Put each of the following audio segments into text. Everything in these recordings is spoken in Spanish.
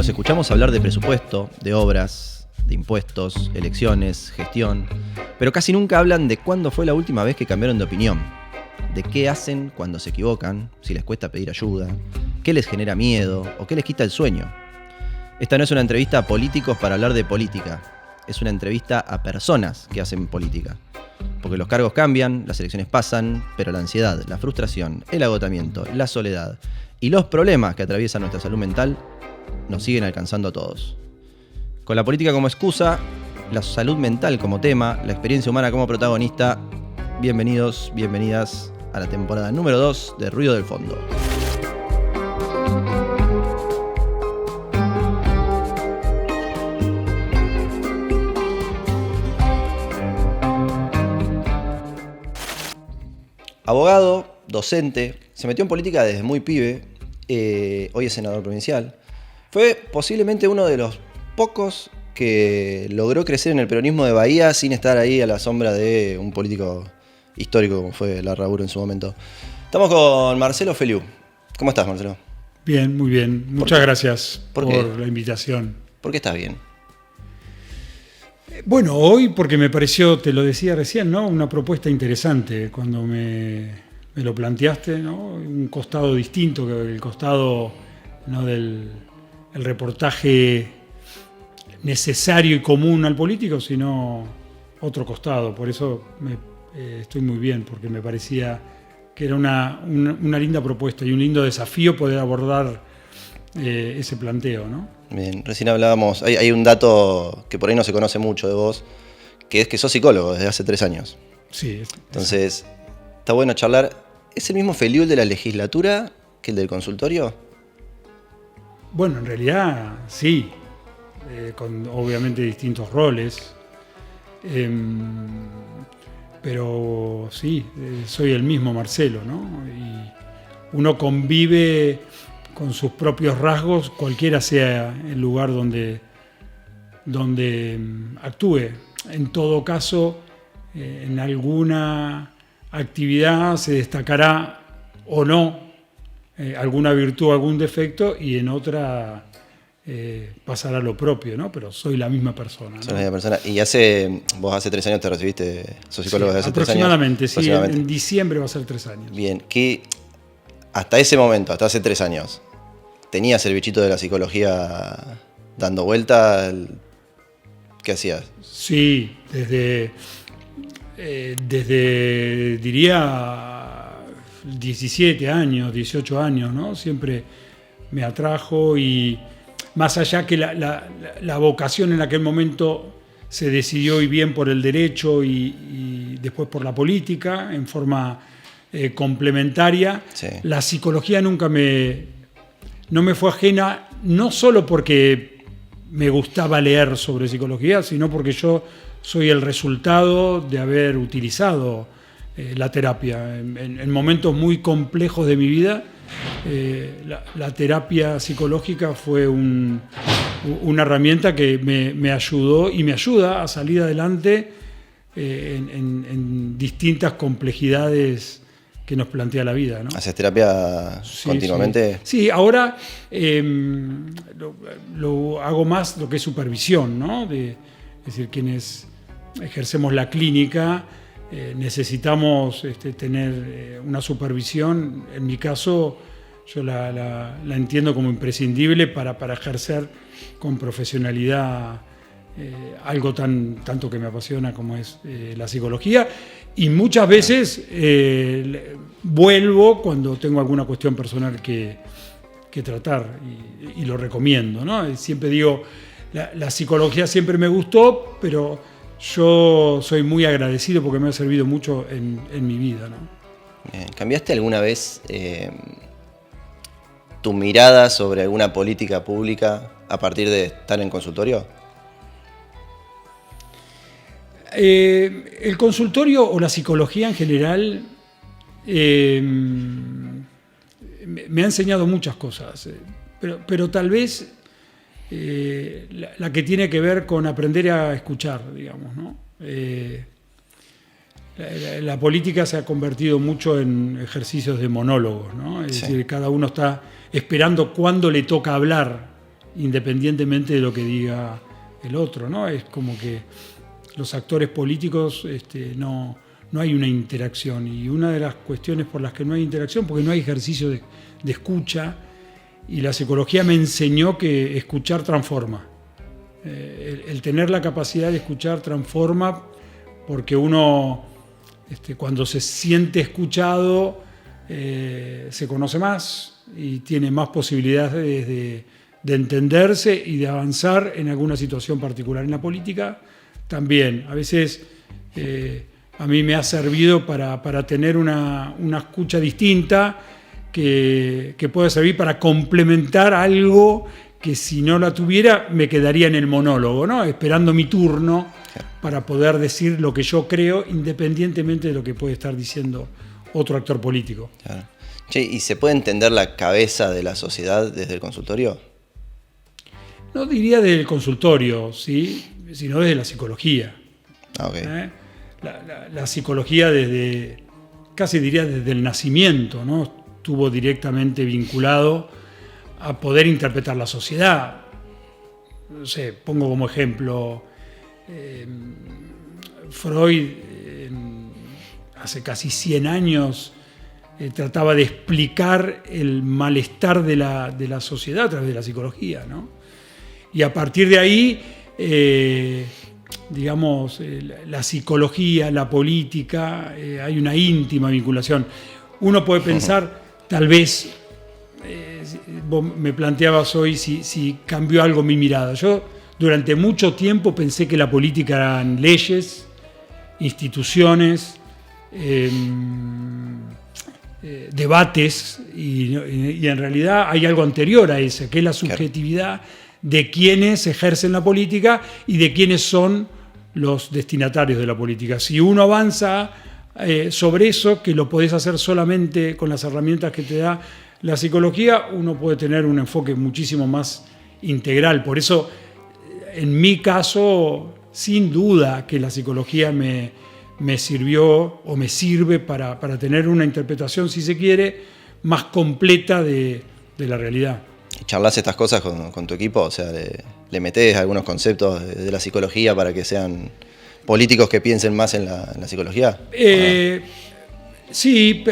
Nos escuchamos hablar de presupuesto, de obras, de impuestos, elecciones, gestión, pero casi nunca hablan de cuándo fue la última vez que cambiaron de opinión, de qué hacen cuando se equivocan, si les cuesta pedir ayuda, qué les genera miedo o qué les quita el sueño. Esta no es una entrevista a políticos para hablar de política, es una entrevista a personas que hacen política. Porque los cargos cambian, las elecciones pasan, pero la ansiedad, la frustración, el agotamiento, la soledad y los problemas que atraviesan nuestra salud mental nos siguen alcanzando a todos. Con la política como excusa, la salud mental como tema, la experiencia humana como protagonista, bienvenidos, bienvenidas a la temporada número 2 de Ruido del Fondo. Abogado, docente, se metió en política desde muy pibe, hoy es senador provincial. Fue posiblemente uno de los pocos que logró crecer en el peronismo de Bahía sin estar ahí a la sombra de un político histórico como fue Larraburu en su momento. Estamos con Marcelo Feliú. ¿Cómo estás, Marcelo? Bien, muy bien. Muchas gracias por la invitación. ¿Por qué estás bien? Bueno, hoy porque me pareció, te lo decía recién, ¿no? Una propuesta interesante cuando me lo planteaste, ¿no? Un costado distinto que el costado, ¿no? del el reportaje necesario y común al político, sino otro costado. Por eso estoy muy bien, porque me parecía que era una linda propuesta y un lindo desafío poder abordar ese planteo, ¿no? Bien, recién hablábamos, hay un dato que por ahí no se conoce mucho de vos, que es que sos psicólogo desde hace 3 años. Sí. Entonces, está bueno charlar. ¿Es el mismo Feliú el de la legislatura que el del consultorio? Bueno, en realidad sí, con obviamente distintos roles, pero sí, soy el mismo Marcelo, ¿no? Y uno convive con sus propios rasgos, cualquiera sea el lugar donde actúe. En todo caso, en alguna actividad se destacará o no alguna virtud, algún defecto, y en otra pasará lo propio, ¿no? Pero soy la misma persona, ¿no? Soy la misma persona. Y vos hace 3 años te recibiste, sos psicólogo desde hace 3 años. Aproximadamente, sí, en diciembre va a ser 3 años. Bien, que hasta ese momento, hasta hace 3 años, ¿tenías el bichito de la psicología dando vuelta? ¿Qué hacías? Sí, desde diría 17 años, 18 años, ¿no? Siempre me atrajo, y más allá que la vocación en aquel momento se decidió, y bien, por el derecho y después por la política en forma complementaria, sí. La psicología nunca no me fue ajena, no solo porque me gustaba leer sobre psicología, sino porque yo soy el resultado de haber utilizado la terapia. En momentos muy complejos de mi vida, la terapia psicológica fue una herramienta que me ayudó y me ayuda a salir adelante en distintas complejidades que nos plantea la vida, ¿no? ¿Haces terapia continuamente? Sí, ahora lo hago más lo que es supervisión, ¿no? Es decir, quienes ejercemos la clínica necesitamos tener una supervisión. En mi caso, yo la entiendo como imprescindible para ejercer con profesionalidad algo tanto que me apasiona como es la psicología. Y muchas veces vuelvo cuando tengo alguna cuestión personal que tratar, y lo recomiendo, ¿no? Siempre digo, la psicología siempre me gustó, pero yo soy muy agradecido porque me ha servido mucho en mi vida, ¿no? ¿Cambiaste alguna vez tu mirada sobre alguna política pública a partir de estar en consultorio? El consultorio o la psicología en general me ha enseñado muchas cosas, pero tal vez la que tiene que ver con aprender a escuchar, digamos, ¿no? La política se ha convertido mucho en ejercicios de monólogos, ¿no? Es decir, cada uno está esperando cuándo le toca hablar independientemente de lo que diga el otro, ¿no? Es como que los actores políticos no hay una interacción. Y una de las cuestiones por las que no hay interacción, porque no hay ejercicio de escucha, y la psicología me enseñó que escuchar transforma. El tener la capacidad de escuchar transforma, porque uno, cuando se siente escuchado, se conoce más y tiene más posibilidades de entenderse y de avanzar en alguna situación particular. En la política también. A veces a mí me ha servido para tener una escucha distinta que pueda servir para complementar algo que si no la tuviera me quedaría en el monólogo, ¿no? Esperando mi turno para poder decir lo que yo creo, independientemente de lo que puede estar diciendo otro actor político. Claro. Che, ¿y se puede entender la cabeza de la sociedad desde el consultorio? No diría del consultorio, ¿sí? Sino desde la psicología. Okay. La psicología casi diría desde el nacimiento, ¿no? Estuvo directamente vinculado a poder interpretar la sociedad. No sé, pongo como ejemplo, Freud hace casi 100 años trataba de explicar el malestar de la sociedad a través de la psicología, ¿no? Y a partir de ahí, la psicología, la política, hay una íntima vinculación. Uno puede pensar, tal vez, vos me planteabas hoy si cambió algo mi mirada. Yo durante mucho tiempo pensé que la política eran leyes, instituciones, debates, y en realidad hay algo anterior a ese, que es la subjetividad de quienes ejercen la política y de quienes son los destinatarios de la política. Si uno avanza sobre eso, que lo podés hacer solamente con las herramientas que te da la psicología, uno puede tener un enfoque muchísimo más integral. Por eso, en mi caso, sin duda que la psicología me sirvió o me sirve para tener una interpretación, si se quiere, más completa de la realidad. ¿Charlas estas cosas con tu equipo? O sea, ¿le metés algunos conceptos de la psicología para que sean políticos que piensen más en la psicología? Sí,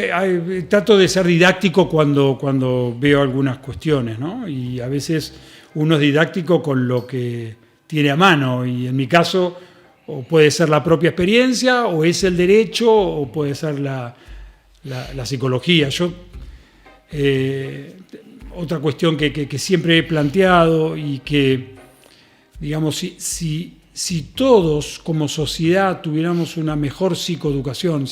trato de ser didáctico cuando veo algunas cuestiones, ¿no? Y a veces uno es didáctico con lo que tiene a mano, y en mi caso o puede ser la propia experiencia, o es el derecho, o puede ser la psicología. Otra cuestión que siempre he planteado, y que, digamos, si todos como sociedad tuviéramos una mejor psicoeducación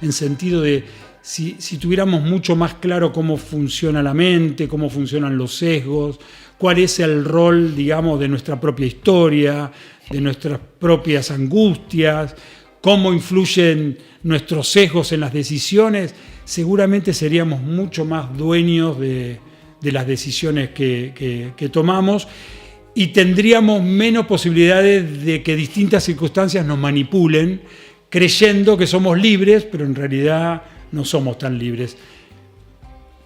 en sentido de si tuviéramos mucho más claro cómo funciona la mente, cómo funcionan los sesgos, cuál es el rol, digamos, de nuestra propia historia, de nuestras propias angustias, cómo influyen nuestros sesgos en las decisiones, seguramente seríamos mucho más dueños de las decisiones que tomamos, y tendríamos menos posibilidades de que distintas circunstancias nos manipulen, creyendo que somos libres, pero en realidad no somos tan libres.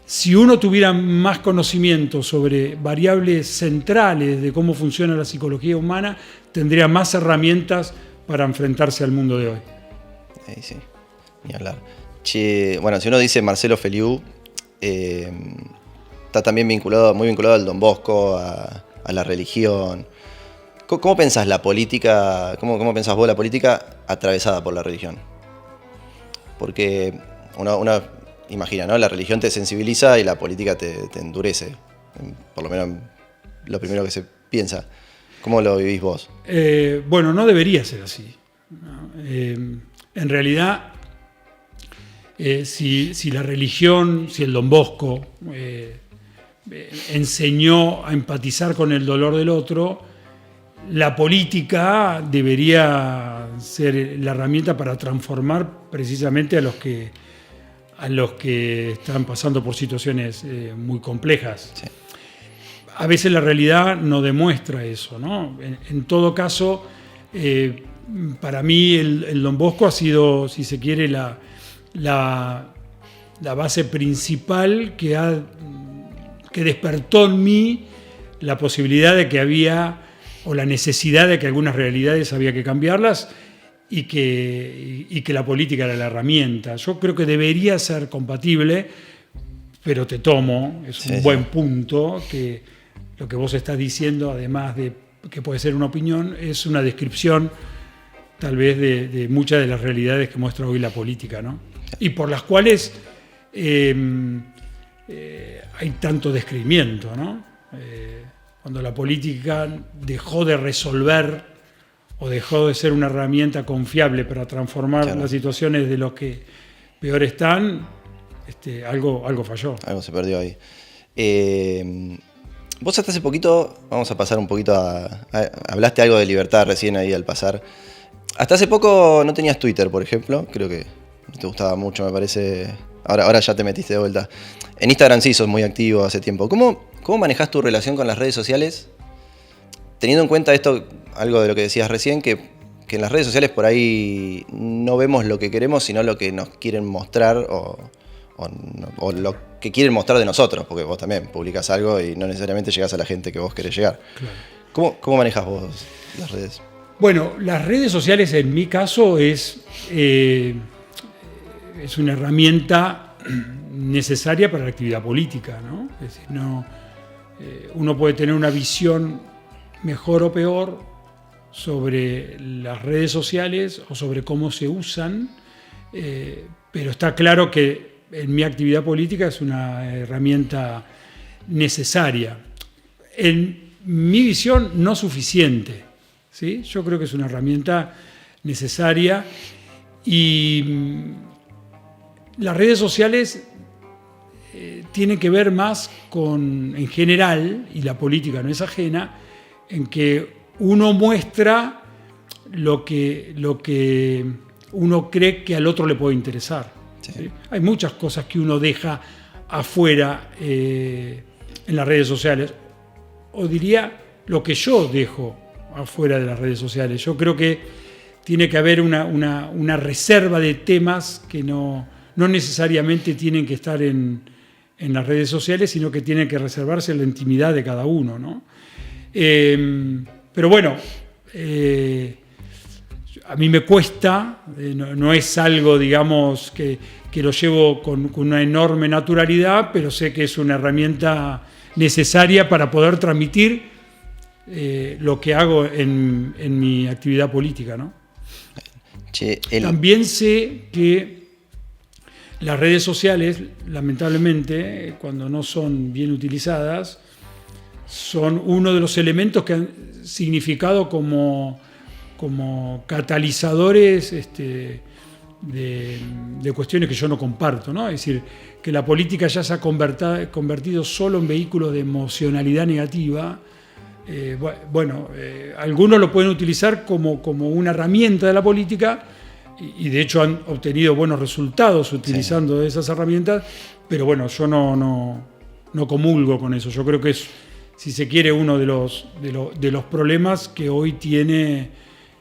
Si uno tuviera más conocimiento sobre variables centrales de cómo funciona la psicología humana, tendría más herramientas para enfrentarse al mundo de hoy. Sí, ni hablar. Che, bueno, si uno dice Marcelo Feliú, está también muy vinculado al Don Bosco, a la religión. ¿Cómo pensás la política, cómo pensás vos la política atravesada por la religión? Porque uno imagina, ¿no? La religión te sensibiliza y la política te endurece. Por lo menos lo primero que se piensa. ¿Cómo lo vivís vos? Bueno, no debería ser así. En realidad, si la religión, si el Don Bosco enseñó a empatizar con el dolor del otro, la política debería ser la herramienta para transformar precisamente a los que están pasando por situaciones muy complejas. Sí. A veces la realidad no demuestra eso, ¿no? En todo caso, para mí el Don Bosco ha sido, si se quiere, la base principal que despertó en mí la posibilidad de que había, o la necesidad de que algunas realidades había que cambiarlas y que la política era la herramienta. Yo creo que debería ser compatible, pero te tomo, es un buen punto, que lo que vos estás diciendo, además de que puede ser una opinión, es una descripción tal vez de muchas de las realidades que muestra hoy la política, ¿no? Y por las cuales hay tanto descreimiento, ¿no? Cuando la política dejó de resolver o dejó de ser una herramienta confiable para transformar las situaciones de los que peor están, algo falló. Algo se perdió ahí. Vos hasta hace poquito, vamos a pasar un poquito hablaste algo de libertad recién ahí al pasar. Hasta hace poco no tenías Twitter, por ejemplo. Creo que te gustaba mucho, me parece. Ahora ya te metiste de vuelta. En Instagram sí sos muy activo hace tiempo. ¿Cómo manejás tu relación con las redes sociales? Teniendo en cuenta esto, algo de lo que decías recién, que en las redes sociales por ahí no vemos lo que queremos, sino lo que nos quieren mostrar o lo que quieren mostrar de nosotros, porque vos también publicás algo y no necesariamente llegás a la gente que vos querés llegar. Claro. ¿Cómo manejás vos las redes? Bueno, las redes sociales en mi caso es una herramienta necesaria para la actividad política, ¿no? Es decir, uno puede tener una visión mejor o peor sobre las redes sociales o sobre cómo se usan, pero está claro que en mi actividad política es una herramienta necesaria. En mi visión, no suficiente, ¿sí? Yo creo que es una herramienta necesaria y las redes sociales tienen que ver más con, en general, y la política no es ajena, en que uno muestra lo que uno cree que al otro le puede interesar. ¿Sí? Hay muchas cosas que uno deja afuera en las redes sociales, o diría lo que yo dejo afuera de las redes sociales. Yo creo que tiene que haber una reserva de temas que no necesariamente tienen que estar en las redes sociales, sino que tienen que reservarse en la intimidad de cada uno, ¿no? Pero bueno, a mí me cuesta, no es algo, digamos, que lo llevo con una enorme naturalidad, pero sé que es una herramienta necesaria para poder transmitir lo que hago en mi actividad política, ¿no? También sé que las redes sociales, lamentablemente, cuando no son bien utilizadas, son uno de los elementos que han significado como catalizadores de cuestiones que yo no comparto, ¿no? Es decir, que la política ya se ha convertido solo en vehículo de emocionalidad negativa. Algunos lo pueden utilizar como una herramienta de la política y de hecho han obtenido buenos resultados utilizando esas herramientas, pero bueno, yo no comulgo con eso. Yo creo que es, si se quiere, uno de los problemas que hoy tiene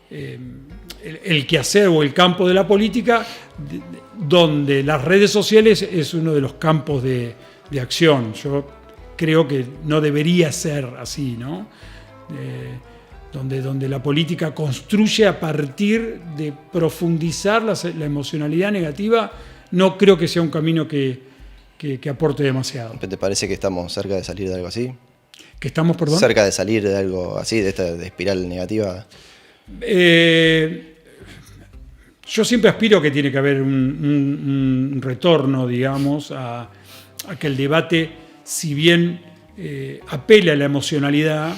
el quehacer o el campo de la política, donde las redes sociales es uno de los campos de acción. Yo creo que no debería ser así, ¿no? Donde la política construye a partir de profundizar la emocionalidad negativa, no creo que sea un camino que aporte demasiado. ¿Te parece que estamos cerca de salir de algo así? ¿Que estamos, perdón? Cerca de salir de algo así, de esta espiral negativa. Yo siempre aspiro que tiene que haber un retorno, digamos, a que el debate, si bien apela a la emocionalidad,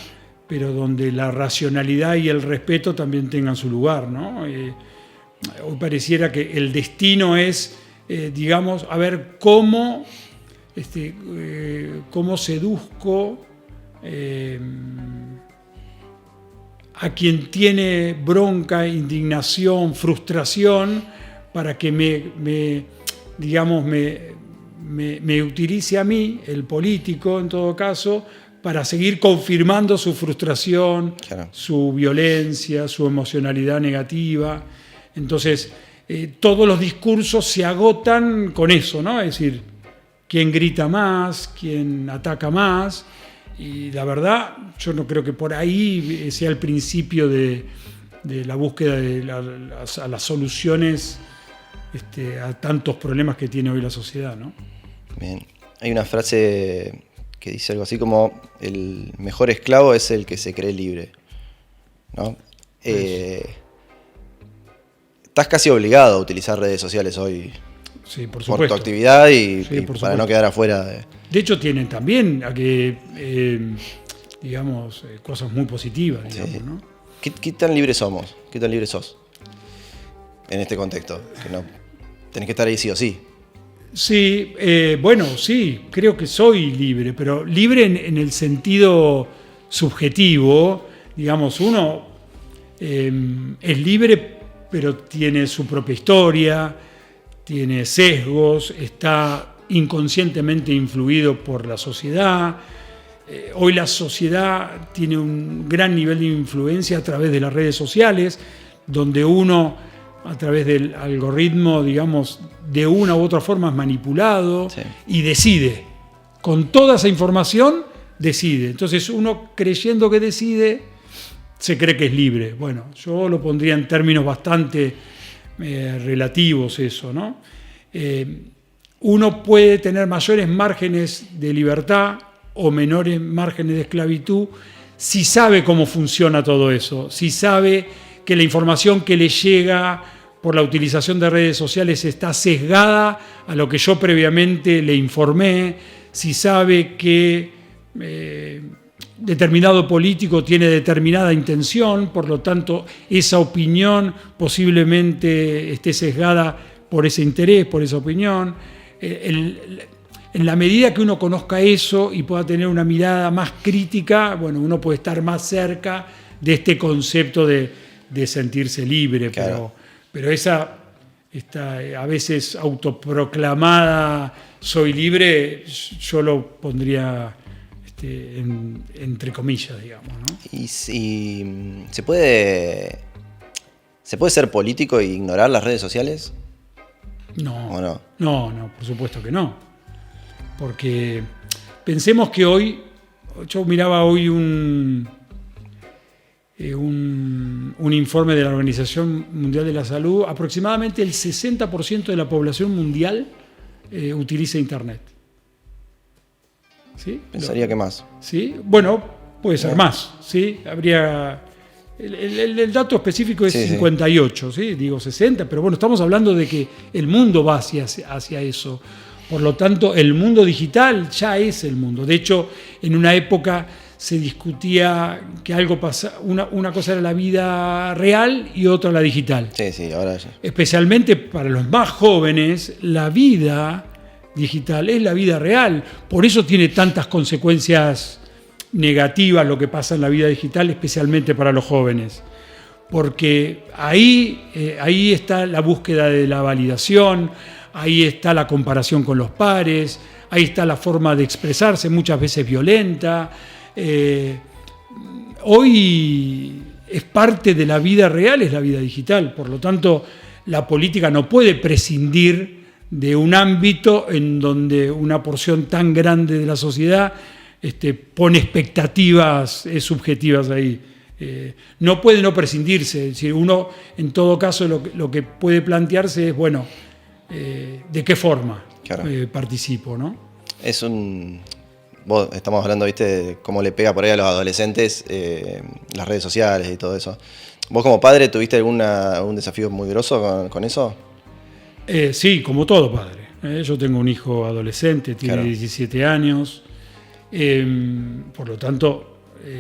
pero donde la racionalidad y el respeto también tengan su lugar, ¿no? Hoy pareciera que el destino es, digamos, a ver cómo seduzco a quien tiene bronca, indignación, frustración, para que me utilice a mí, el político en todo caso, para seguir confirmando su frustración, su violencia, su emocionalidad negativa. Entonces, todos los discursos se agotan con eso, ¿no? Es decir, quién grita más, quién ataca más, Y la verdad, yo no creo que por ahí sea el principio de la búsqueda de las soluciones a tantos problemas que tiene hoy la sociedad, ¿no? Bien. Hay una frase que dice algo así como: el mejor esclavo es el que se cree libre, ¿no? Estás casi obligado a utilizar redes sociales hoy. Sí, por tu supuesto. actividad y para supuesto. no quedar afuera De hecho, tienen también cosas muy positivas, digamos, Sí. ¿no? ¿Qué tan libres somos? ¿Qué tan libres sos en este contexto? Que no tenés que estar ahí sí o sí. Sí, sí, creo que soy libre, pero libre en el sentido subjetivo. Digamos, uno es libre, pero tiene su propia historia, tiene sesgos, está inconscientemente influido por la sociedad. Hoy la sociedad tiene un gran nivel de influencia a través de las redes sociales, donde uno, a través del algoritmo, digamos, de una u otra forma es manipulado. Sí. Y decide. Con toda esa información, decide. Entonces uno, creyendo que decide, se cree que es libre. Bueno, yo lo pondría en términos bastante relativos eso, ¿no? Uno puede tener mayores márgenes de libertad o menores márgenes de esclavitud si sabe cómo funciona todo eso, si sabe que la información que le llega por la utilización de redes sociales está sesgada a lo que yo previamente le informé, si sabe que determinado político tiene determinada intención, por lo tanto esa opinión posiblemente esté sesgada por ese interés, por esa opinión. En la medida que uno conozca eso y pueda tener una mirada más crítica, bueno, uno puede estar más cerca de este concepto de sentirse libre. Claro. Pero esta a veces autoproclamada soy libre, yo lo pondría entre comillas, digamos, ¿no? Y se puede ser político e ignorar las redes sociales. No, ¿O no? No, por supuesto que no. Porque pensemos que hoy, yo miraba hoy un informe de la Organización Mundial de la Salud, aproximadamente el 60% de la población mundial utiliza Internet. ¿Sí? Pensaría que más. ¿Sí? Bueno, puede ser más. ¿Sí? Habría... El dato específico es 58, ¿sí? Digo 60, pero bueno, estamos hablando de que el mundo va hacia eso. Por lo tanto, el mundo digital ya es el mundo. De hecho, en una época se discutía que algo pasa, una cosa era la vida real y otra la digital. Sí, ahora ya. Especialmente para los más jóvenes, la vida digital es la vida real. Por eso tiene tantas consecuencias negativas lo que pasa en la vida digital, especialmente para los jóvenes. Porque ahí está la búsqueda de la validación, ahí está la comparación con los pares, ahí está la forma de expresarse, muchas veces violenta. Hoy es parte de la vida real, es la vida digital. Por lo tanto, la política no puede prescindir de un ámbito en donde una porción tan grande de la sociedad pone expectativas subjetivas ahí. No puede no prescindirse. Es decir, uno, en todo caso, lo que puede plantearse es, bueno, ¿de qué forma participo, no? Estamos hablando, ¿viste?, de cómo le pega por ahí a los adolescentes las redes sociales y todo eso. ¿Vos como padre tuviste algún desafío muy grosso con eso? Sí, como todo padre. Yo tengo un hijo adolescente, tiene 17 años. Por lo tanto...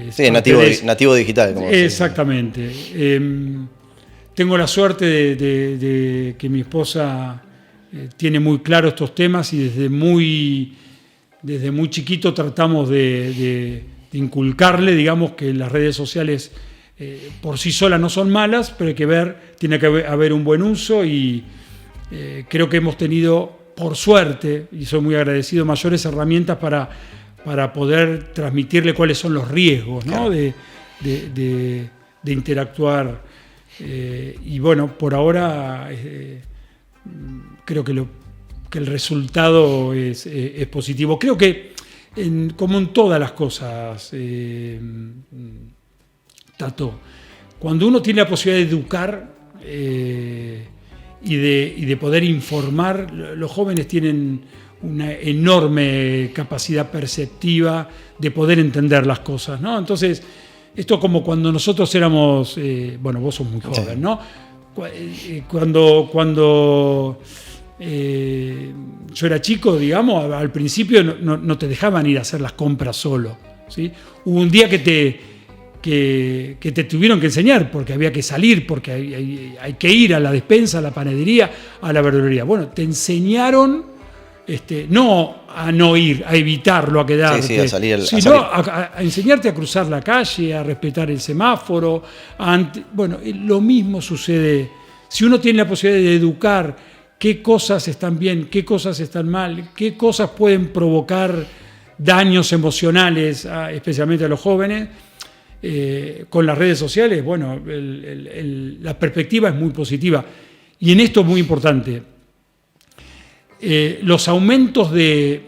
sí, nativo digital. Como exactamente. Tengo la suerte de que mi esposa tiene muy claro estos temas y desde muy chiquito tratamos de inculcarle, digamos, que las redes sociales por sí solas no son malas, pero tiene que haber un buen uso y creo que hemos tenido, por suerte, y soy muy agradecido, mayores herramientas para poder transmitirle cuáles son los riesgos, ¿no? de interactuar. Y bueno, por ahora creo que el resultado es positivo. Creo que como en todas las cosas, Tato, cuando uno tiene la posibilidad de educar y de poder informar, los jóvenes tienen una enorme capacidad perceptiva de poder entender las cosas, ¿no? Entonces, esto como cuando nosotros éramos, bueno, vos sos muy joven, ¿no? Cuando yo era chico, digamos, al principio no te dejaban ir a hacer las compras solo, ¿sí? Hubo un día que te tuvieron que enseñar, porque había que salir, porque hay que ir a la despensa, a la panadería, a la verdulería. Bueno, te enseñaron no a no ir, a evitarlo, a quedarte, sí, a salir, sino a enseñarte a cruzar la calle, a respetar el semáforo. Bueno, lo mismo sucede. Si uno tiene la posibilidad de educar qué cosas están bien, qué cosas están mal, qué cosas pueden provocar daños emocionales, especialmente a los jóvenes, con las redes sociales, bueno, la perspectiva es muy positiva. Y en esto es muy importante. Los aumentos de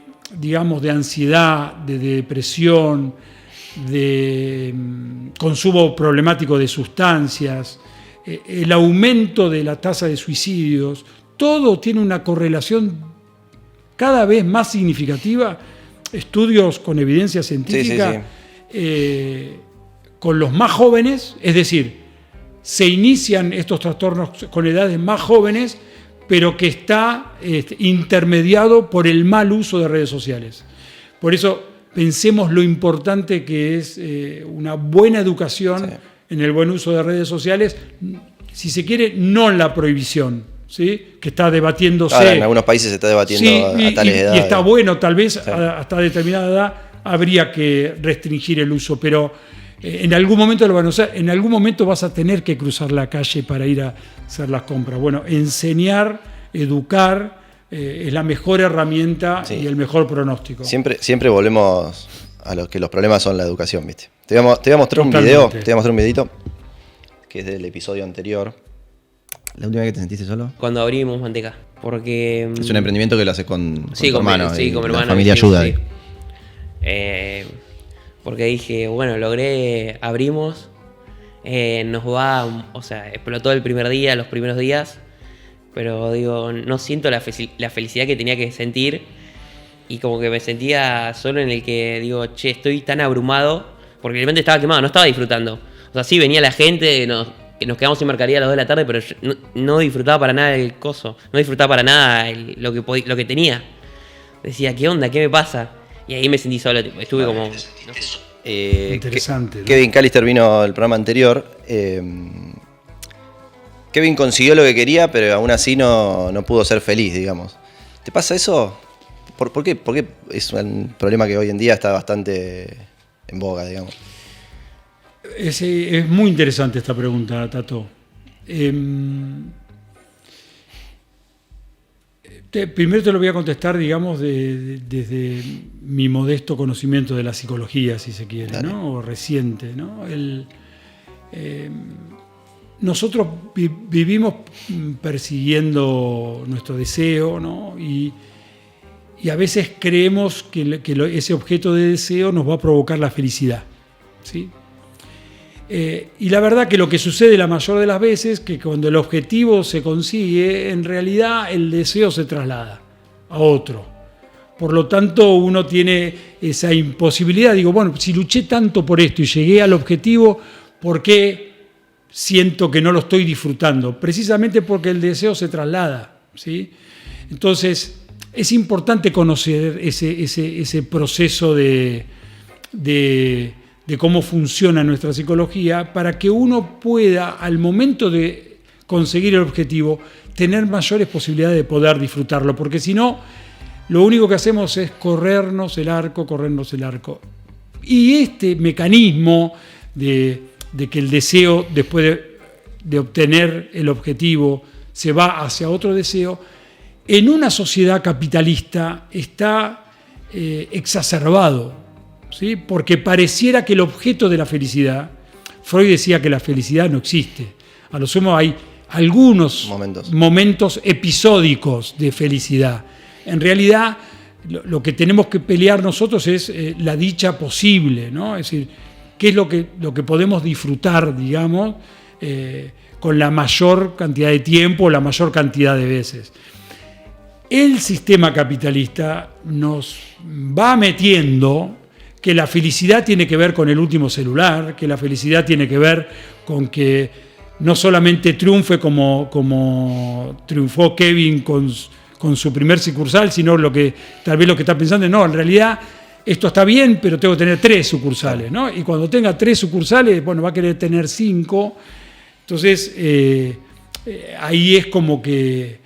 ansiedad, de depresión, de consumo problemático de sustancias, el aumento de la tasa de suicidios, todo tiene una correlación cada vez más significativa, estudios con evidencia científica, con los más jóvenes, es decir, se inician estos trastornos con edades más jóvenes, pero que está intermediado por el mal uso de redes sociales. Por eso pensemos lo importante que es una buena educación en el buen uso de redes sociales, si se quiere, no en la prohibición, ¿sí? Que está debatiéndose. Ahora, en algunos países se está debatiendo a tales edades. Y está bueno, tal vez hasta determinada edad habría que restringir el uso, pero en algún momento lo van a usar, en algún momento vas a tener que cruzar la calle para ir a hacer las compras. Bueno, enseñar, educar es la mejor herramienta y el mejor pronóstico. Siempre volvemos a lo que los problemas son la educación, ¿viste? Te voy a mostrar un video, te voy a mostrar un videito que es del episodio anterior. ¿La última vez que te sentiste solo? Cuando abrimos Manteca, porque es un emprendimiento que lo haces con tu hermano. Sí, con mi hermano. La familia ayuda ahí. Porque dije, bueno, abrimos, explotó el primer día, los primeros días, pero digo, no siento la felicidad que tenía que sentir, y como que me sentía solo en el que digo, estoy tan abrumado, porque realmente estaba quemado, no estaba disfrutando. O sea, sí, venía la gente, nos quedamos sin mercadería a las 2 de la tarde, pero yo no disfrutaba para nada el coso, no disfrutaba para nada lo que tenía. Decía, ¿qué onda? ¿Qué me pasa? Y ahí me sentí solo, estuve como... No sé. Interesante, ¿no? Kevin Callister vino al programa anterior. Kevin consiguió lo que quería, pero aún así no pudo ser feliz, digamos. ¿Te pasa eso? ¿Por qué? Porque es un problema que hoy en día está bastante en boga, digamos. Es muy interesante esta pregunta, Tato. Primero te lo voy a contestar, digamos, desde mi modesto conocimiento de la psicología, si se quiere, ¿no? O reciente, ¿no? Nosotros vivimos persiguiendo nuestro deseo, ¿no? Y a veces creemos que ese objeto de deseo nos va a provocar la felicidad, ¿sí? Y la verdad que lo que sucede la mayor de las veces es que cuando el objetivo se consigue, en realidad el deseo se traslada a otro. Por lo tanto, uno tiene esa imposibilidad. Digo, bueno, si luché tanto por esto y llegué al objetivo, ¿por qué siento que no lo estoy disfrutando? Precisamente porque el deseo se traslada, ¿sí? Entonces, es importante conocer ese proceso de cómo funciona nuestra psicología para que uno pueda, al momento de conseguir el objetivo, tener mayores posibilidades de poder disfrutarlo, porque si no, lo único que hacemos es corrernos el arco. Y este mecanismo de que el deseo, después de obtener el objetivo, se va hacia otro deseo, en una sociedad capitalista está exacerbado, ¿sí? Porque pareciera que el objeto de la felicidad, Freud decía que la felicidad no existe. A lo sumo hay algunos momentos episódicos de felicidad. En realidad, lo que tenemos que pelear nosotros es la dicha posible, ¿no? Es decir, qué es lo que podemos disfrutar, digamos, con la mayor cantidad de tiempo, la mayor cantidad de veces. El sistema capitalista nos va metiendo que la felicidad tiene que ver con el último celular, que la felicidad tiene que ver con que no solamente triunfe como triunfó Kevin con su primer sucursal, sino tal vez lo que está pensando es, no, en realidad esto está bien, pero tengo que tener 3 sucursales, ¿no? Y cuando tenga 3 sucursales, bueno, va a querer tener 5. Entonces, ahí es como que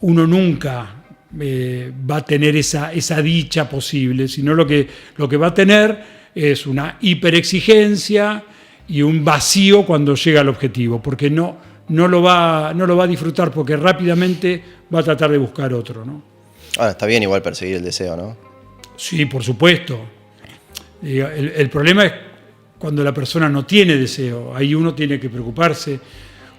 uno nunca va a tener esa dicha posible, sino lo que va a tener es una hiperexigencia y un vacío cuando llega al objetivo, porque no lo va a disfrutar, porque rápidamente va a tratar de buscar otro, ¿no? Ahora, está bien igual perseguir el deseo, ¿no? Sí, por supuesto. El problema es cuando la persona no tiene deseo, ahí uno tiene que preocuparse.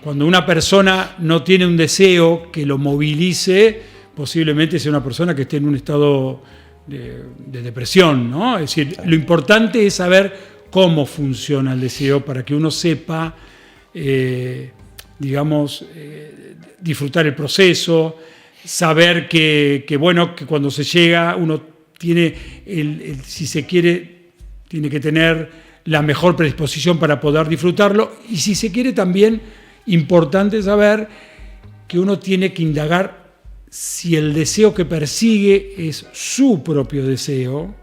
Cuando una persona no tiene un deseo que lo movilice, posiblemente sea una persona que esté en un estado de depresión, ¿no? Es decir, lo importante es saber cómo funciona el deseo para que uno sepa, disfrutar el proceso, saber que cuando se llega uno tiene, si se quiere, tiene que tener la mejor predisposición para poder disfrutarlo, y si se quiere también, importante saber que uno tiene que indagar si el deseo que persigue es su propio deseo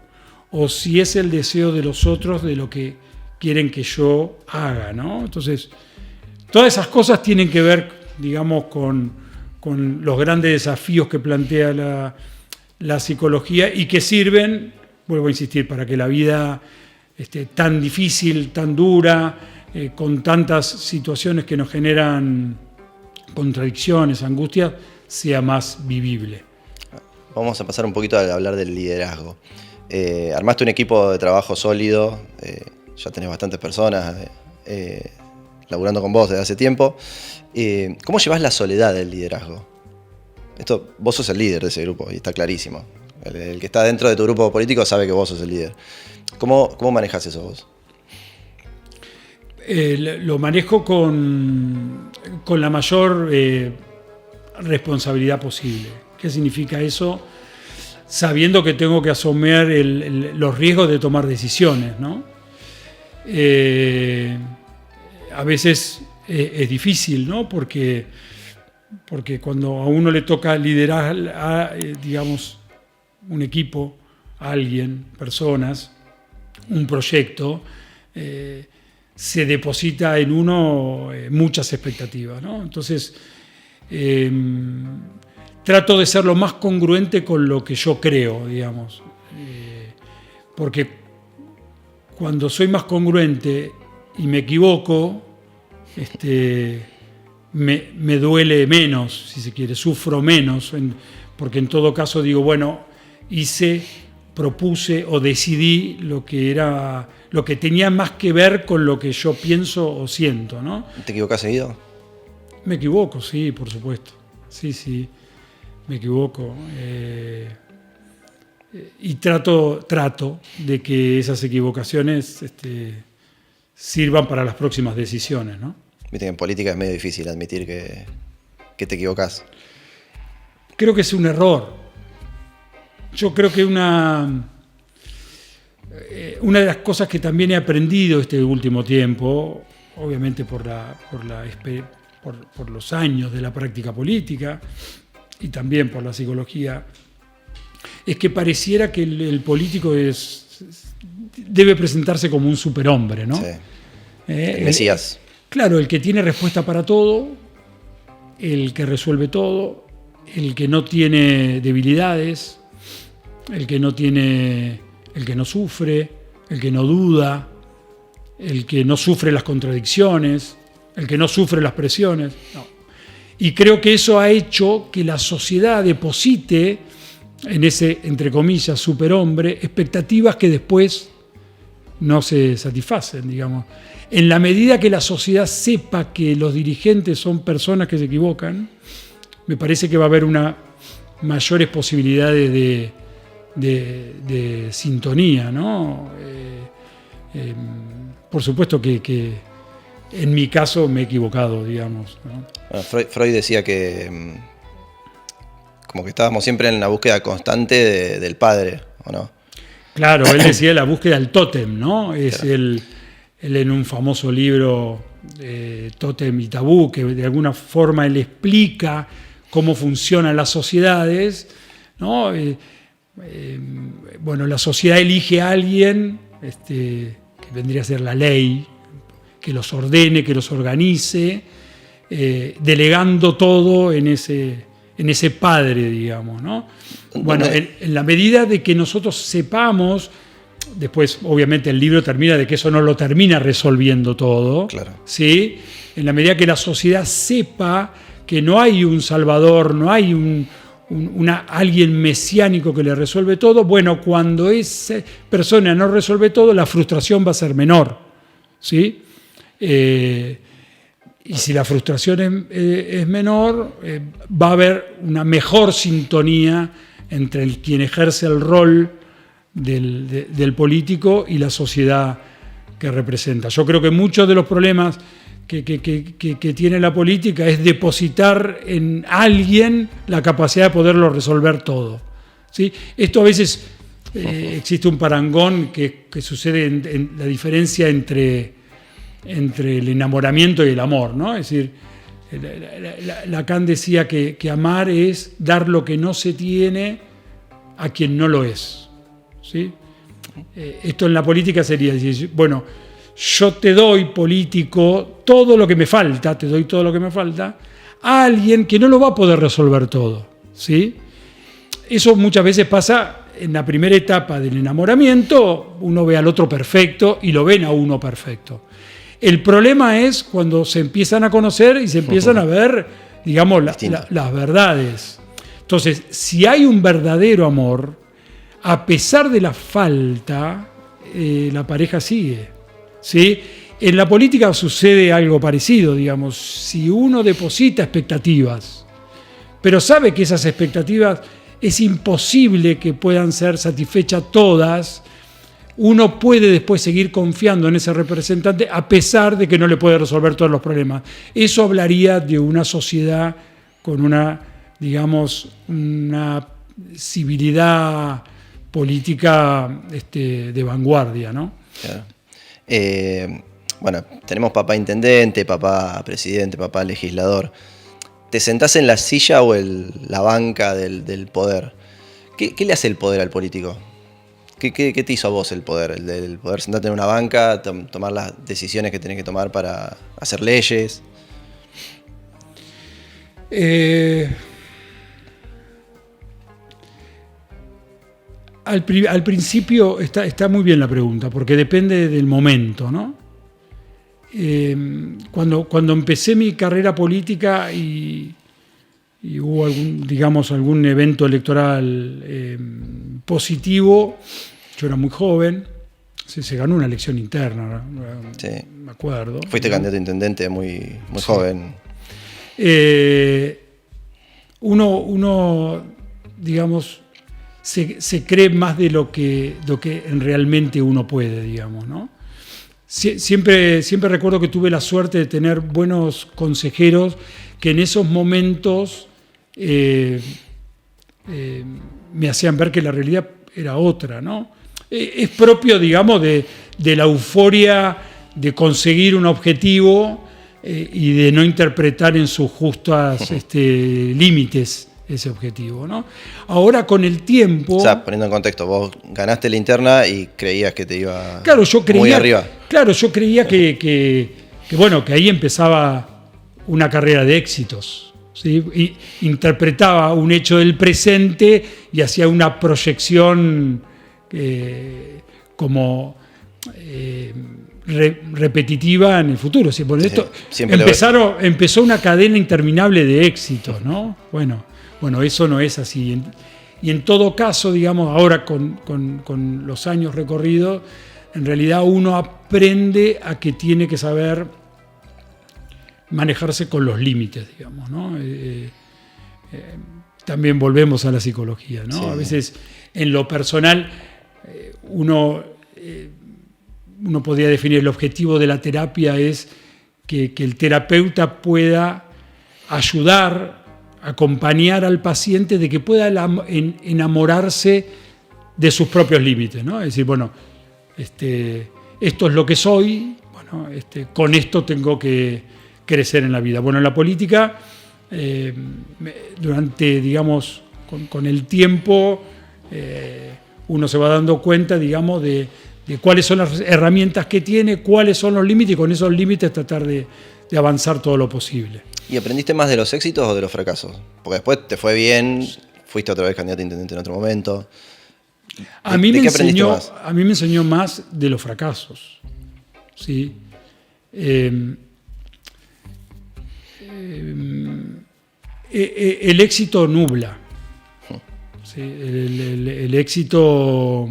o si es el deseo de los otros de lo que quieren que yo haga, ¿no? Entonces, todas esas cosas tienen que ver, digamos, con los grandes desafíos que plantea la psicología y que sirven, vuelvo a insistir, para que la vida tan difícil, tan dura, con tantas situaciones que nos generan contradicciones, angustias, sea más vivible. Vamos a pasar un poquito a hablar del liderazgo. Armaste un equipo de trabajo sólido, ya tenés bastantes personas laburando con vos desde hace tiempo. ¿Cómo llevas la soledad del liderazgo? Vos sos el líder de ese grupo y está clarísimo. El que está dentro de tu grupo político sabe que vos sos el líder. ¿Cómo manejas eso vos? Lo manejo con la mayor responsabilidad posible. ¿Qué significa eso? Sabiendo que tengo que asumir los riesgos de tomar decisiones, ¿no? A veces es difícil, ¿no? Porque cuando a uno le toca liderar, digamos, un equipo, a alguien, personas, un proyecto, se deposita en uno muchas expectativas, ¿no? Entonces, trato de ser lo más congruente con lo que yo creo, digamos. Porque cuando soy más congruente y me equivoco, me duele menos, si se quiere, sufro menos, porque en todo caso digo, bueno, propuse o decidí lo que tenía más que ver con lo que yo pienso o siento, ¿no? ¿Te equivocas seguido? Me equivoco, sí, por supuesto. Sí, me equivoco. Y trato de que esas equivocaciones sirvan para las próximas decisiones, ¿no? Viste que en política es medio difícil admitir que te equivocás. Creo que es un error. Yo creo que una de las cosas que también he aprendido este último tiempo, obviamente por los años de la práctica política y también por la psicología, es que pareciera que el político debe presentarse como un superhombre, ¿no? Sí. El Mesías. Claro, el que tiene respuesta para todo, el que resuelve todo, el que no tiene debilidades, el que no sufre, el que no duda, el que no sufre las contradicciones, el que no sufre las presiones. No. Y creo que eso ha hecho que la sociedad deposite en ese, entre comillas, superhombre, expectativas que después no se satisfacen, digamos. En la medida que la sociedad sepa que los dirigentes son personas que se equivocan, me parece que va a haber una mayores posibilidades de sintonía, ¿no? Por supuesto que en mi caso me he equivocado, digamos, ¿no? Bueno, Freud decía que como que estábamos siempre en la búsqueda constante del padre, ¿o no? Claro, él decía la búsqueda del tótem, ¿no? Es Claro. él en un famoso libro, Tótem y Tabú, que de alguna forma él explica cómo funcionan las sociedades, ¿no? Bueno, la sociedad elige a alguien, que vendría a ser la ley, que los ordene, que los organice, delegando todo en ese padre, digamos, ¿no? Bueno, en la medida de que nosotros sepamos, después obviamente el libro termina de que eso no lo termina resolviendo todo, Claro. ¿sí? En la medida que la sociedad sepa que no hay un salvador, no hay alguien mesiánico que le resuelve todo, bueno, cuando esa persona no resuelve todo, la frustración va a ser menor, ¿sí? Y si la frustración es menor, va a haber una mejor sintonía entre quien ejerce el rol del político y la sociedad que representa. Yo creo que muchos de los problemas que tiene la política es depositar en alguien la capacidad de poderlo resolver todo, ¿sí? Esto a veces existe un parangón que sucede en la diferencia entre el enamoramiento y el amor, ¿no? Es decir, Lacan decía que amar es dar lo que no se tiene a quien no lo es, ¿sí? Esto en la política sería decir, bueno, yo te doy, político, todo lo que me falta, te doy todo lo que me falta, a alguien que no lo va a poder resolver todo, ¿sí? Eso muchas veces pasa en la primera etapa del enamoramiento, uno ve al otro perfecto y lo ven a uno perfecto. El problema es cuando se empiezan a conocer y se empiezan a ver, digamos, las verdades. Entonces, si hay un verdadero amor, a pesar de la falta, la pareja sigue, ¿sí? En la política sucede algo parecido, digamos. Si uno deposita expectativas, pero sabe que esas expectativas es imposible que puedan ser satisfechas todas, uno puede después seguir confiando en ese representante a pesar de que no le puede resolver todos los problemas. Eso hablaría de una sociedad con una, digamos, una civilidad política de vanguardia, ¿no? Claro. Bueno, tenemos papá intendente, papá presidente, papá legislador. ¿Te sentás en la silla o la banca del poder? ¿Qué le hace el poder al político? ¿Qué te hizo a vos el poder? El del poder sentarte en una banca, tomar las decisiones que tenés que tomar para hacer leyes. Al principio está muy bien la pregunta, porque depende del momento, ¿no? Cuando empecé mi carrera política y hubo algún evento electoral positivo, yo era muy joven, se ganó una elección interna, Sí. me acuerdo. Fuiste candidato a intendente muy Sí. joven. Uno digamos, se cree más de lo que realmente uno puede, digamos, ¿no? Siempre recuerdo que tuve la suerte de tener buenos consejeros que en esos momentos me hacían ver que la realidad era otra, ¿no? Es propio, digamos, de la euforia de conseguir un objetivo y de no interpretar en sus justas límites ese objetivo, ¿no? Ahora con el tiempo... O sea, poniendo en contexto, vos ganaste la interna y creías que te iba muy arriba. Claro, yo creía que ahí empezaba una carrera de éxitos, ¿sí? Y interpretaba un hecho del presente y hacía una proyección repetitiva en el futuro. ¿Sí? Bueno, esto empezó una cadena interminable de éxitos, ¿no? Bueno, eso no es así. Y en todo caso, digamos, ahora con los años recorridos, en realidad uno aprende a que tiene que saber manejarse con los límites, digamos, ¿no? también volvemos a la psicología, ¿no? Sí. A veces en lo personal uno podría definir el objetivo de la terapia es que el terapeuta pueda ayudar, acompañar al paciente de que pueda enamorarse de sus propios límites, ¿no? Es decir, bueno, esto es lo que soy, bueno, con esto tengo que crecer en la vida. Bueno, en la política, durante, digamos, con el tiempo, uno se va dando cuenta, digamos, de cuáles son las herramientas que tiene, cuáles son los límites, y con esos límites tratar de avanzar todo lo posible. ¿Y aprendiste más de los éxitos o de los fracasos? Porque después te fue bien, fuiste otra vez candidato a intendente en otro momento. A mí me enseñó más de los fracasos, ¿sí? El éxito nubla, ¿sí? El éxito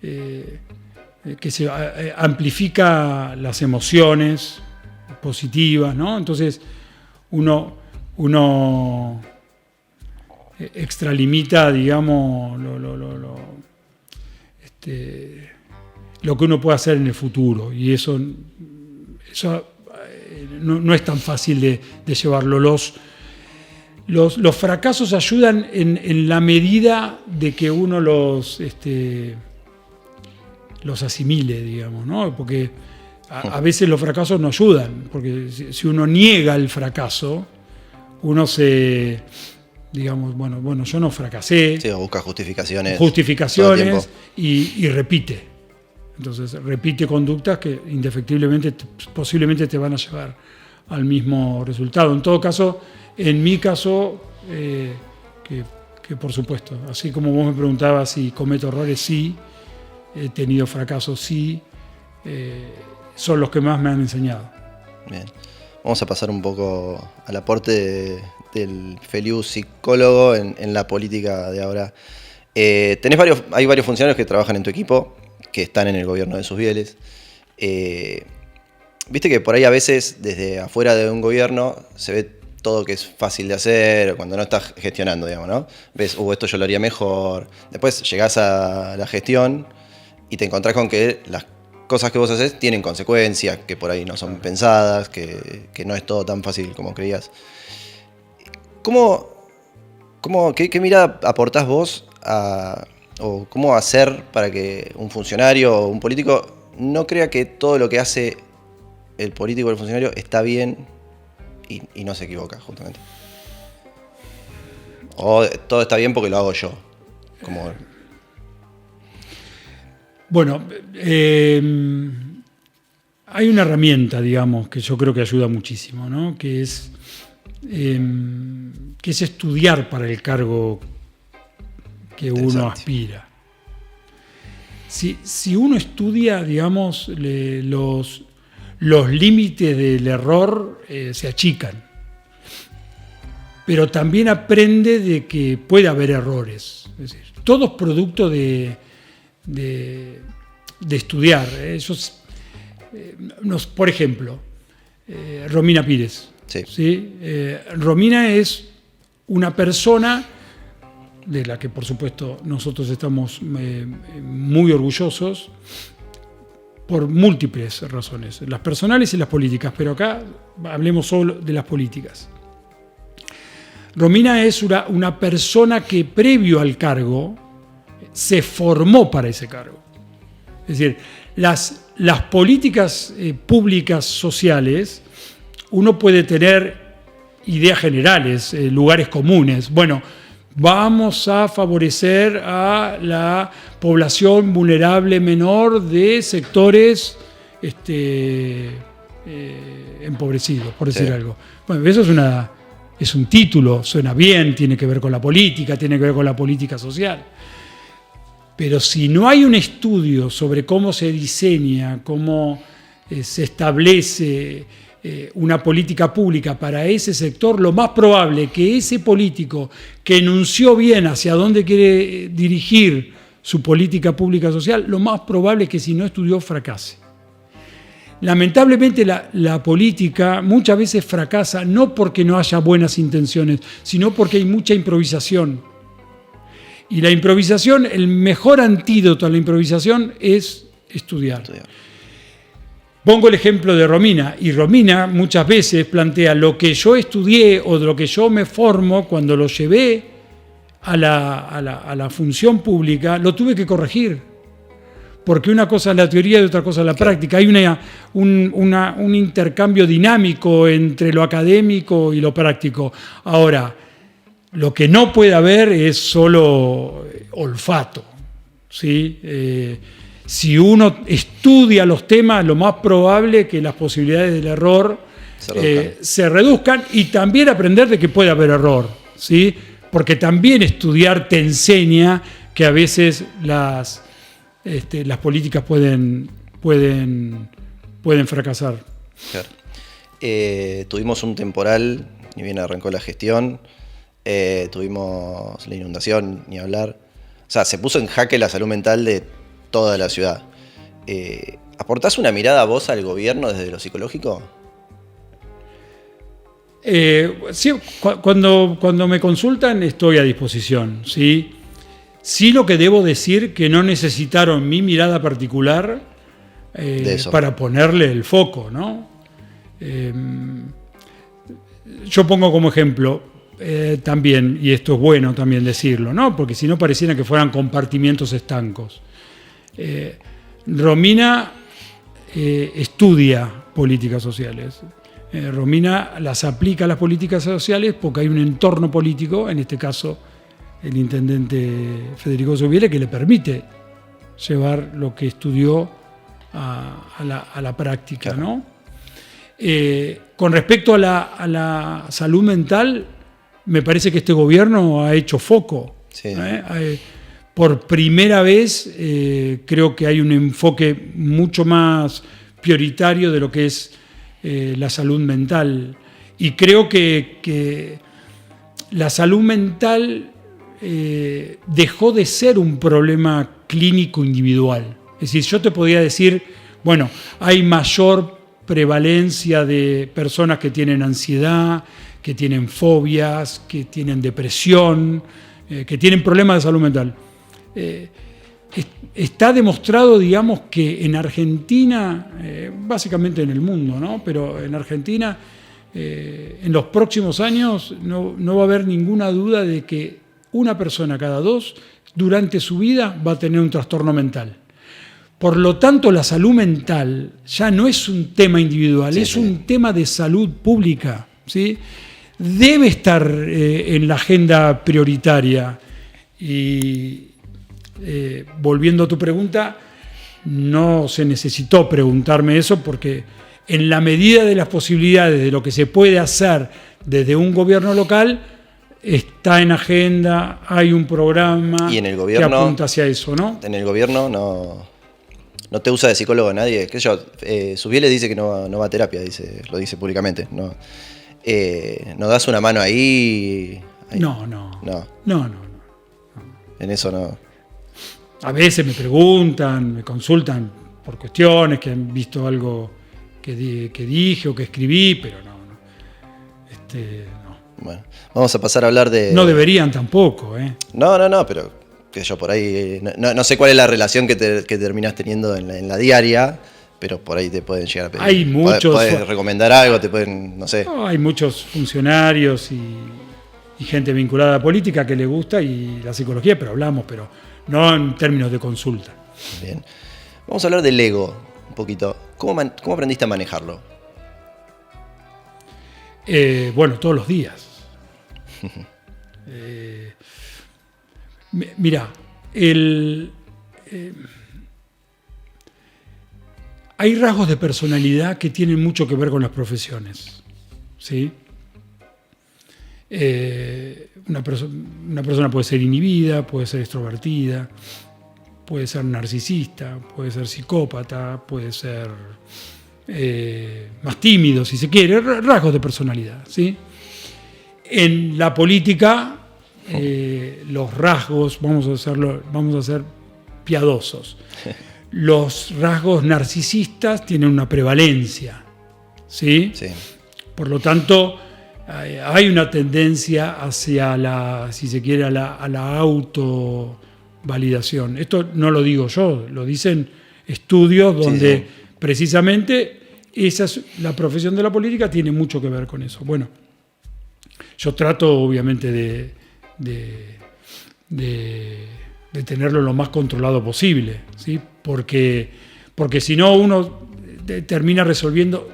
que se amplifica las emociones positivas, ¿no? Entonces uno extralimita, digamos, lo que uno puede hacer en el futuro, y eso no es tan fácil de llevarlo. Los fracasos ayudan en la medida de que uno los asimile, digamos, ¿no? Porque a veces los fracasos no ayudan, porque si uno niega el fracaso, uno digamos, bueno, yo no fracasé. Sí, o busca justificaciones y repite. Entonces repite conductas que indefectiblemente, posiblemente te van a llevar al mismo resultado. En todo caso, en mi caso, que por supuesto, así como vos me preguntabas si cometo errores, sí, he tenido fracasos, sí, son los que más me han enseñado. Bien. Vamos a pasar un poco al aporte del Feliu psicólogo en la política de ahora. Hay varios funcionarios que trabajan en tu equipo, que están en el gobierno de Susbieles. Viste que por ahí a veces, desde afuera de un gobierno, se ve todo que es fácil de hacer, cuando no estás gestionando, digamos, ¿no? Ves, esto yo lo haría mejor. Después llegás a la gestión y te encontrás con que las cosas que vos haces tienen consecuencias, que por ahí no son pensadas, que no es todo tan fácil como creías. ¿Qué mirada aportás vos o cómo hacer para que un funcionario o un político no crea que todo lo que hace el político o el funcionario está bien y no se equivoca, justamente? O todo está bien porque lo hago yo. Bueno, hay una herramienta, digamos, que yo creo que ayuda muchísimo, ¿no? Que es estudiar para el cargo que uno aspira. Si uno estudia, digamos, los límites del error se achican, pero también aprende de que puede haber errores. Es decir, todo es producto de estudiar. Por ejemplo, Romina Pires. Sí. ¿Sí? Romina es una persona de la que, por supuesto, nosotros estamos muy orgullosos por múltiples razones, las personales y las políticas, pero acá hablemos solo de las políticas. Romina es una persona que previo al cargo se formó para ese cargo. Es decir, las políticas públicas sociales, uno puede tener ideas generales, lugares comunes. Bueno, vamos a favorecer a la población vulnerable menor de sectores empobrecidos, por decir algo. Bueno, eso es un título, suena bien, tiene que ver con la política, tiene que ver con la política social. Pero si no hay un estudio sobre cómo se diseña, cómo se establece una política pública para ese sector, lo más probable es que ese político que enunció bien hacia dónde quiere dirigir su política pública social, lo más probable es que si no estudió fracase. lamentablemente la política muchas veces fracasa no porque no haya buenas intenciones, sino porque hay mucha improvisación. Y la improvisación, el mejor antídoto a la improvisación es estudiar. Pongo el ejemplo de Romina, y Romina muchas veces plantea lo que yo estudié o de lo que yo me formo cuando lo llevé a la función pública, lo tuve que corregir. Porque una cosa es la teoría y otra cosa es la práctica. Hay un intercambio dinámico entre lo académico y lo práctico. Ahora, lo que no puede haber es solo olfato, ¿sí? Si uno estudia los temas, lo más probable es que las posibilidades del error se reduzcan y también aprender de que puede haber error, ¿sí? Porque también estudiar te enseña que a veces las políticas pueden fracasar. Claro. Tuvimos un temporal, ni bien arrancó la gestión, tuvimos la inundación, ni hablar. O sea, se puso en jaque la salud mental de toda la ciudad. ¿Aportás una mirada vos al gobierno desde lo psicológico? Sí, cuando me consultan estoy a disposición, ¿sí? Sí, lo que debo decir que no necesitaron mi mirada particular para ponerle el foco, ¿no? Yo pongo como ejemplo también, y esto es bueno también decirlo, ¿no? Porque si no pareciera que fueran compartimientos estancos. Romina estudia políticas sociales. Romina las aplica a las políticas sociales porque hay un entorno político, en este caso el intendente Federico Zubiele, que le permite llevar lo que estudió a la práctica, claro. ¿no? Con respecto a la salud mental, me parece que este gobierno ha hecho foco. Sí. Por primera vez creo que hay un enfoque mucho más prioritario de lo que es la salud mental. Y creo que la salud mental dejó de ser un problema clínico individual. Es decir, yo te podría decir, bueno, hay mayor prevalencia de personas que tienen ansiedad, que tienen fobias, que tienen depresión, que tienen problemas de salud mental. Está demostrado, digamos, que en Argentina, básicamente en el mundo, ¿no? Pero en Argentina, en los próximos años no va a haber ninguna duda de que una persona cada dos durante su vida va a tener un trastorno mental. Por lo tanto, la salud mental ya no es un tema individual, es un tema de salud pública, ¿sí? Debe estar en la agenda prioritaria. Y volviendo a tu pregunta, no se necesitó preguntarme eso porque en la medida de las posibilidades de lo que se puede hacer desde un gobierno local, está en agenda, hay un programa ¿Y en el gobierno, que apunta hacia eso, ¿no? En el gobierno no te usa de psicólogo nadie. ¿Qué sé yo? Zubiele dice que no va a terapia, lo dice públicamente. ¿No das una mano ahí? No. En eso no. A veces me preguntan, me consultan por cuestiones que han visto algo que dije o que escribí, pero no. Bueno, vamos a pasar a hablar de... No deberían tampoco, ¿eh? No, pero que yo por ahí... No sé cuál es la relación que terminás teniendo en la diaria, pero por ahí te pueden llegar a pedir. Hay muchos... Podés recomendar algo, te pueden, no sé. No, hay muchos funcionarios y gente vinculada a la política que le gusta y la psicología, pero hablamos, pero no en términos de consulta. Bien. Vamos a hablar del ego un poquito. ¿Cómo aprendiste a manejarlo? Bueno, todos los días. Mirá, hay rasgos de personalidad que tienen mucho que ver con las profesiones, ¿sí? Una persona puede ser inhibida, puede ser extrovertida, puede ser narcisista, puede ser psicópata, puede ser más tímido, si se quiere, rasgos de personalidad, ¿sí? En la política, los rasgos, vamos a ser piadosos. los rasgos narcisistas tienen una prevalencia, ¿sí? Sí. Por lo tanto, hay una tendencia hacia la, si se quiere, a la autovalidación. Esto no lo digo yo, lo dicen estudios donde Sí. precisamente la profesión de la política tiene mucho que ver con eso. Bueno, yo trato obviamente de tenerlo lo más controlado posible, ¿sí? Porque si no uno termina resolviendo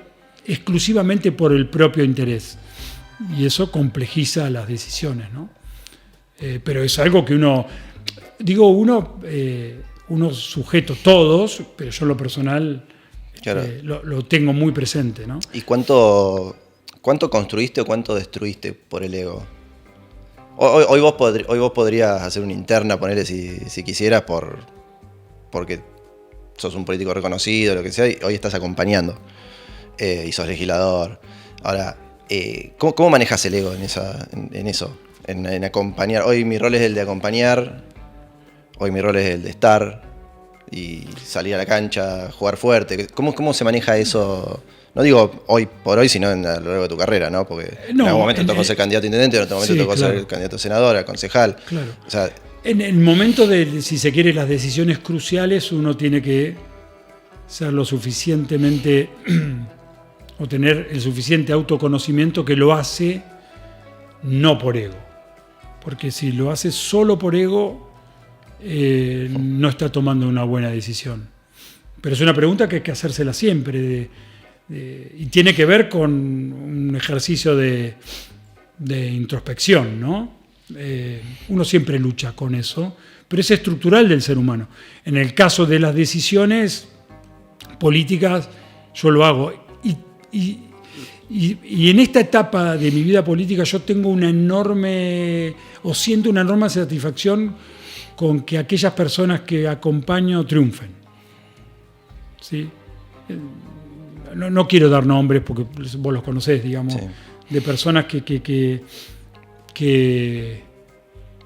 exclusivamente por el propio interés y eso complejiza las decisiones, ¿no? Pero es algo que uno sujeto, todos, pero yo en lo personal Claro. lo tengo muy presente, ¿no? ¿Y cuánto construiste o cuánto destruiste por el ego? Hoy vos podrías hacer una interna, ponerle si quisieras, porque sos un político reconocido, lo que sea, y hoy estás acompañando. Y sos legislador. Ahora, ¿cómo manejas el ego en eso? En acompañar. Hoy mi rol es el de acompañar, hoy mi rol es el de estar y salir a la cancha, jugar fuerte. ¿Cómo se maneja eso? No digo hoy por hoy, sino a lo largo de tu carrera, ¿no? Porque en algún momento tocó ser candidato a intendente, en otro momento tocó ser candidato a senador, a concejal. Claro. O sea, en el momento de, si se quiere, las decisiones cruciales, uno tiene que ser lo suficientemente o tener el suficiente autoconocimiento que lo hace no por ego. Porque si lo hace solo por ego, no está tomando una buena decisión. Pero es una pregunta que hay que hacérsela siempre y tiene que ver con un ejercicio de introspección, ¿no? Uno siempre lucha con eso, pero es estructural del ser humano. En el caso de las decisiones políticas, yo lo hago. Y en esta etapa de mi vida política yo tengo siento una enorme satisfacción con que aquellas personas que acompaño triunfen. ¿Sí? No quiero dar nombres porque vos los conocés, digamos, sí. De personas que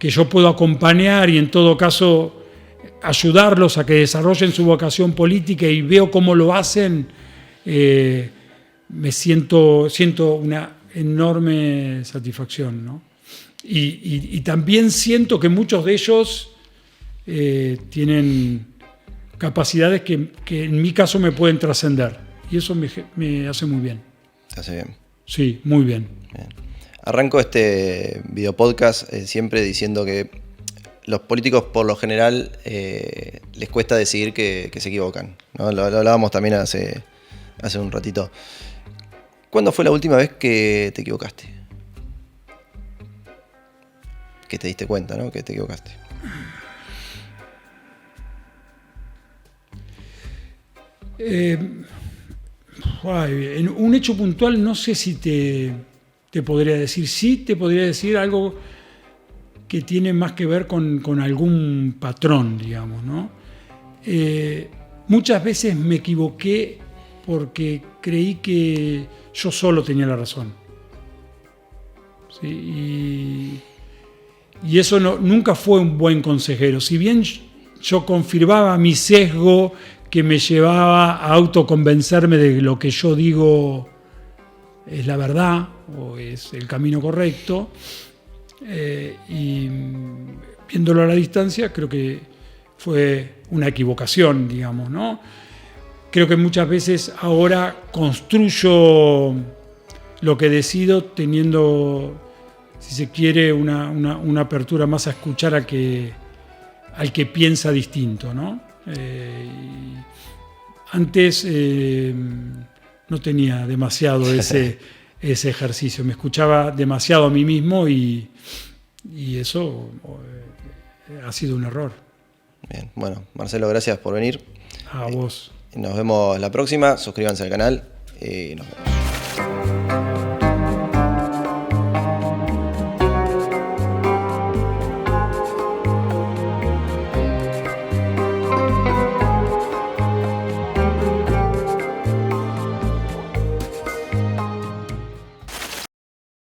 yo puedo acompañar y en todo caso ayudarlos a que desarrollen su vocación política y veo cómo lo hacen, me siento una enorme satisfacción, ¿no? Y también siento que muchos de ellos tienen capacidades que en mi caso me pueden trascender y eso me hace muy bien. te hace bien. Sí, muy bien. Bien. Arranco este video podcast siempre diciendo que los políticos por lo general les cuesta decidir que se equivocan, ¿no? Lo hablábamos también hace un ratito. ¿Cuándo fue la última vez que te equivocaste? Que te diste cuenta, ¿no? Que te equivocaste. En un hecho puntual no sé si te podría decir. Sí te podría decir algo que tiene más que ver con algún patrón, digamos, ¿no? Muchas veces me equivoqué porque creí que yo solo tenía la razón. ¿Sí? Y eso nunca fue un buen consejero. Si bien yo confirmaba mi sesgo que me llevaba a autoconvencerme de que lo que yo digo es la verdad o es el camino correcto, y viéndolo a la distancia creo que fue una equivocación, digamos, ¿no? Creo que muchas veces ahora construyo lo que decido teniendo, si se quiere, una apertura más a escuchar al que piensa distinto, ¿no? Antes no tenía demasiado ese ejercicio, me escuchaba demasiado a mí mismo y eso ha sido un error. Bien, bueno, Marcelo, gracias por venir. A vos. Nos vemos la próxima, suscríbanse al canal y nos vemos.